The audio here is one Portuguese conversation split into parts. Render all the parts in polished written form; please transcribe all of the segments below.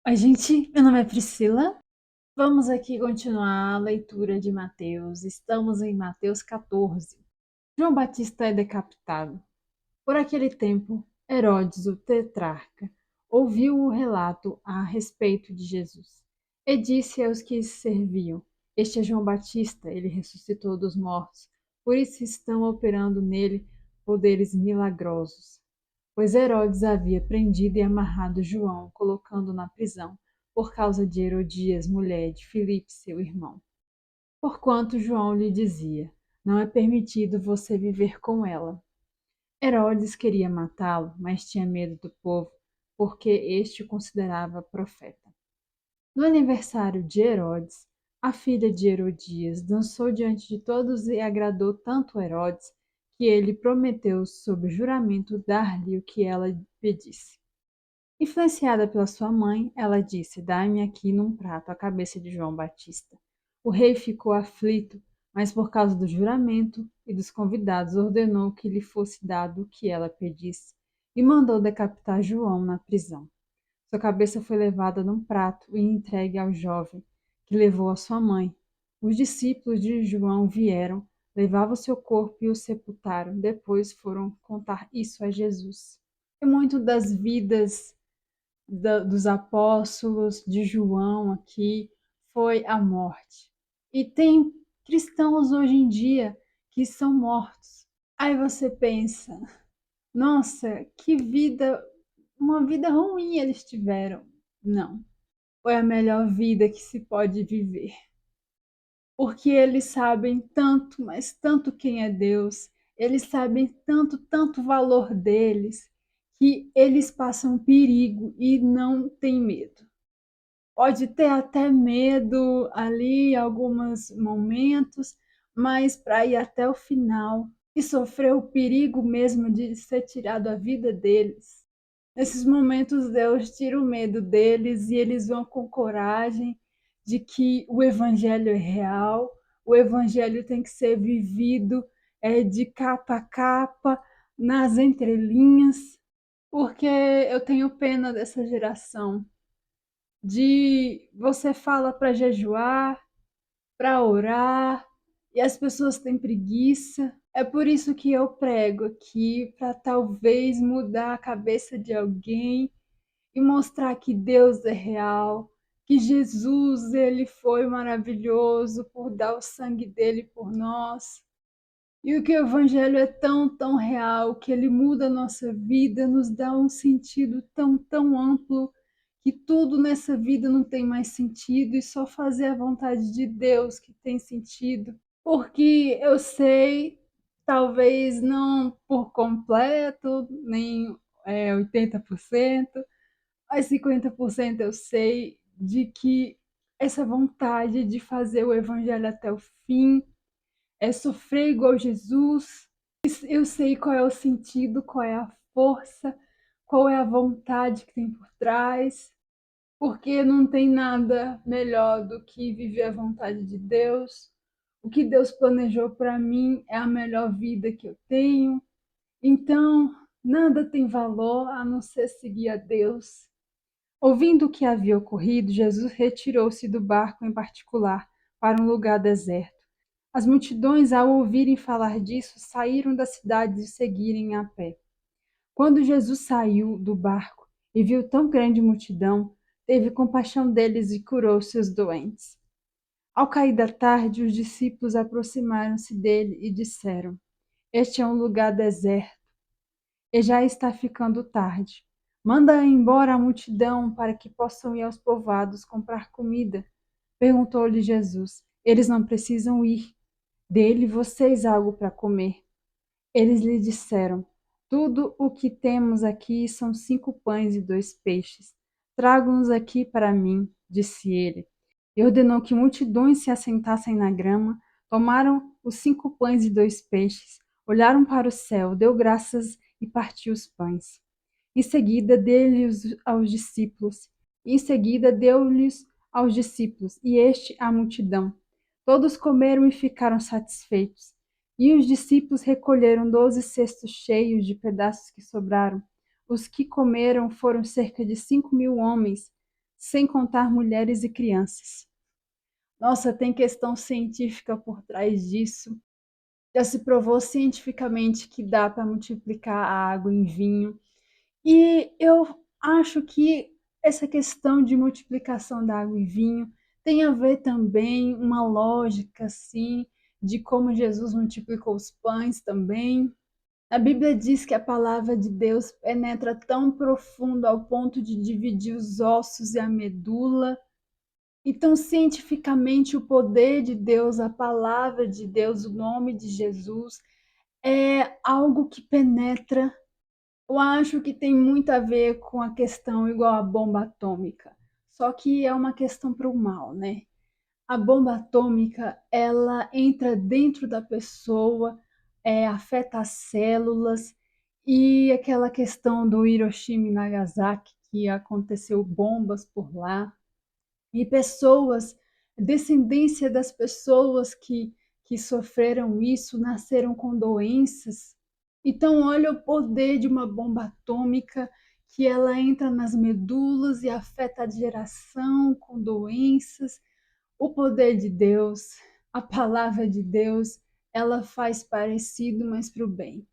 Oi, gente, meu nome é Priscila. Vamos aqui continuar a leitura de Mateus. Estamos em Mateus 14. João Batista é decapitado. Por aquele tempo, Herodes, o tetrarca, ouviu o relato a respeito de Jesus e disse aos que serviam: Este é João Batista, ele ressuscitou dos mortos, por isso estão operando nele poderes milagrosos. Pois Herodes havia prendido e amarrado João, colocando-o na prisão, por causa de Herodias, mulher de Filipe, seu irmão. Porquanto João lhe dizia: Não é permitido você viver com ela. Herodes queria matá-lo, mas tinha medo do povo, porque este o considerava profeta. No aniversário de Herodes, a filha de Herodias dançou diante de todos e agradou tanto Herodes, que ele prometeu sob juramento dar-lhe o que ela pedisse. Influenciada pela sua mãe, ela disse: Dai-me aqui num prato a cabeça de João Batista. O rei ficou aflito, mas por causa do juramento e dos convidados, ordenou que lhe fosse dado o que ela pedisse e mandou decapitar João na prisão. Sua cabeça foi levada num prato e entregue ao jovem, que levou a sua mãe. Os discípulos de João vieram, levavam seu corpo e o sepultaram. Depois foram contar isso a Jesus. E muito das vidas dos apóstolos, de João aqui, foi a morte. E tem cristãos hoje em dia que são mortos. Aí você pensa, nossa, que vida, uma vida ruim eles tiveram. Não, foi a melhor vida que se pode viver. Porque eles sabem tanto, mas tanto quem é Deus, eles sabem tanto, tanto o valor deles, que eles passam perigo e não têm medo. Pode ter até medo ali em alguns momentos, mas para ir até o final e sofrer o perigo mesmo de ser tirado a vida deles. Nesses momentos, Deus tira o medo deles e eles vão com coragem de que o Evangelho é real, o Evangelho tem que ser vivido de capa a capa, nas entrelinhas, porque eu tenho pena dessa geração de você fala para jejuar, para orar, e as pessoas têm preguiça. É por isso que eu prego aqui, para talvez mudar a cabeça de alguém e mostrar que Deus é real, que Jesus ele foi maravilhoso por dar o sangue dele por nós. E o que o evangelho é tão, tão real, que ele muda a nossa vida, nos dá um sentido tão, tão amplo, que tudo nessa vida não tem mais sentido e só fazer a vontade de Deus que tem sentido. Porque eu sei, talvez não por completo, nem 80%, mas 50% eu sei de que essa vontade de fazer o evangelho até o fim, é sofrer igual Jesus. Eu sei qual é o sentido, qual é a força, qual é a vontade que tem por trás, porque não tem nada melhor do que viver a vontade de Deus. O que Deus planejou para mim é a melhor vida que eu tenho. Então, nada tem valor a não ser seguir a Deus. Ouvindo o que havia ocorrido, Jesus retirou-se do barco em particular para um lugar deserto. As multidões, ao ouvirem falar disso, saíram da cidade e seguirem a pé. Quando Jesus saiu do barco e viu tão grande multidão, teve compaixão deles e curou seus doentes. Ao cair da tarde, os discípulos aproximaram-se dele e disseram: Este é um lugar deserto e já está ficando tarde. Manda embora a multidão para que possam ir aos povoados comprar comida. Perguntou-lhe Jesus: Eles não precisam ir. Dê-lhe vocês algo para comer. Eles lhe disseram: Tudo o que temos aqui são 5 pães e 2 peixes. Tragam-nos aqui para mim, disse ele. E ordenou que multidões se assentassem na grama, tomaram os 5 pães e 2 peixes, olharam para o céu, deu graças e partiu os pães. Em seguida deu-lhes aos discípulos, e este à multidão. Todos comeram e ficaram satisfeitos. E os discípulos recolheram 12 cestos cheios de pedaços que sobraram. Os que comeram foram cerca de 5.000 homens, sem contar mulheres e crianças. Nossa, tem questão científica por trás disso. Já se provou cientificamente que dá para multiplicar a água em vinho. E eu acho que essa questão de multiplicação da água em vinho tem a ver também uma lógica assim de como Jesus multiplicou os pães também. A Bíblia diz que a palavra de Deus penetra tão profundo ao ponto de dividir os ossos e a medula. Então, cientificamente, o poder de Deus, a palavra de Deus, o nome de Jesus é algo que penetra. Eu acho que tem muito a ver com a questão igual a bomba atômica, só que é uma questão para o mal, né? A bomba atômica, ela entra dentro da pessoa, afeta as células, e aquela questão do Hiroshima e Nagasaki, que aconteceu bombas por lá, e pessoas, descendência das pessoas que sofreram isso, nasceram com doenças. Então, olha o poder de uma bomba atômica, que ela entra nas medulas e afeta a geração com doenças. O poder de Deus, a palavra de Deus, ela faz parecido, mas para o bem.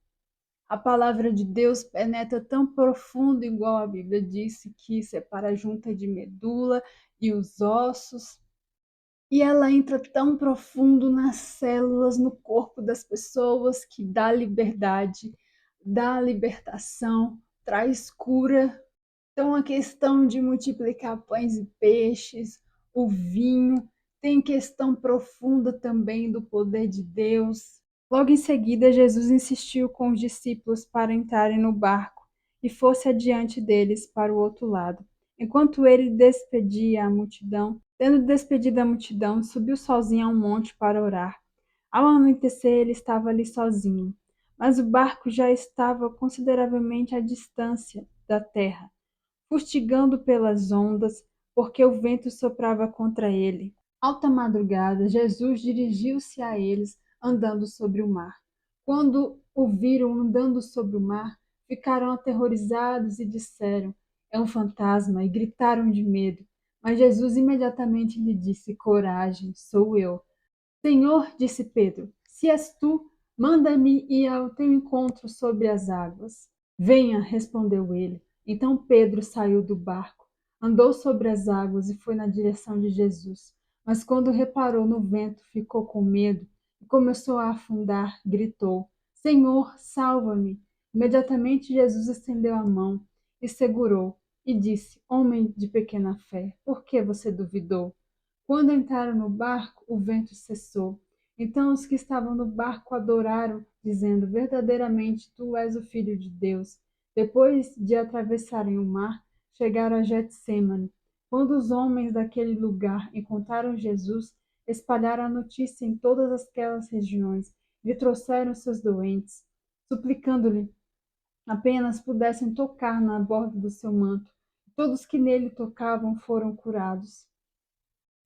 A palavra de Deus penetra tão profundo, igual a Bíblia disse, que separa a junta de medula e os ossos. E ela entra tão profundo nas células, no corpo das pessoas, que dá liberdade, dá libertação, traz cura. Então, a questão de multiplicar pães e peixes, o vinho, tem questão profunda também do poder de Deus. Logo em seguida, Jesus insistiu com os discípulos para entrarem no barco e fosse adiante deles para o outro lado. Enquanto ele despedia a multidão, tendo despedido a multidão, subiu sozinho a um monte para orar. Ao anoitecer, ele estava ali sozinho, mas o barco já estava consideravelmente à distância da terra, fustigando pelas ondas, porque o vento soprava contra ele. Alta madrugada, Jesus dirigiu-se a eles, andando sobre o mar. Quando o viram andando sobre o mar, ficaram aterrorizados e disseram: É um fantasma, e gritaram de medo. Mas Jesus imediatamente lhe disse: Coragem, sou eu. Senhor, disse Pedro, se és tu, manda-me ir ao teu encontro sobre as águas. Venha, respondeu ele. Então Pedro saiu do barco, andou sobre as águas e foi na direção de Jesus. Mas quando reparou no vento, ficou com medo e começou a afundar, gritou: Senhor, salva-me! Imediatamente Jesus estendeu a mão e segurou e disse: Homem de pequena fé, por que você duvidou? Quando entraram no barco, o vento cessou. Então os que estavam no barco adoraram, dizendo: Verdadeiramente tu és o Filho de Deus. Depois de atravessarem o mar, chegaram a Getsêmani. Quando os homens daquele lugar encontraram Jesus, espalharam a notícia em todas aquelas regiões, lhe trouxeram seus doentes, suplicando-lhe apenas pudessem tocar na borda do seu manto. Todos que nele tocavam foram curados.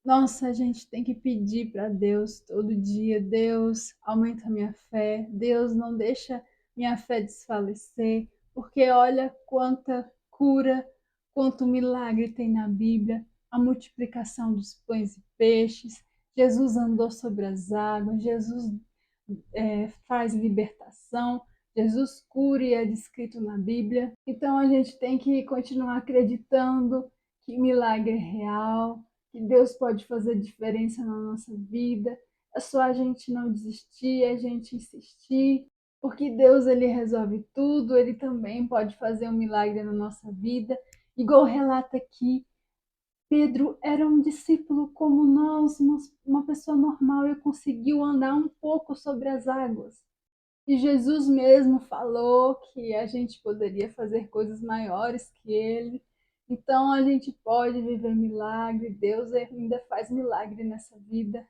Nossa, a gente tem que pedir para Deus todo dia: Deus, aumenta minha fé, Deus, não deixa minha fé desfalecer, porque olha quanta cura, quanto milagre tem na Bíblia, a multiplicação dos pães e peixes. Jesus andou sobre as águas, Jesus faz libertação, Jesus cura e é descrito na Bíblia. Então a gente tem que continuar acreditando que milagre é real, que Deus pode fazer diferença na nossa vida. É só a gente não desistir, a gente insistir, porque Deus, ele resolve tudo, ele também pode fazer um milagre na nossa vida. Igual relata aqui, Pedro era um discípulo como nós, uma pessoa normal, e conseguiu andar um pouco sobre as águas. E Jesus mesmo falou que a gente poderia fazer coisas maiores que ele. Então a gente pode viver milagre, Deus ainda faz milagre nessa vida.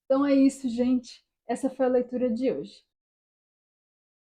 Então é isso, gente. Essa foi a leitura de hoje.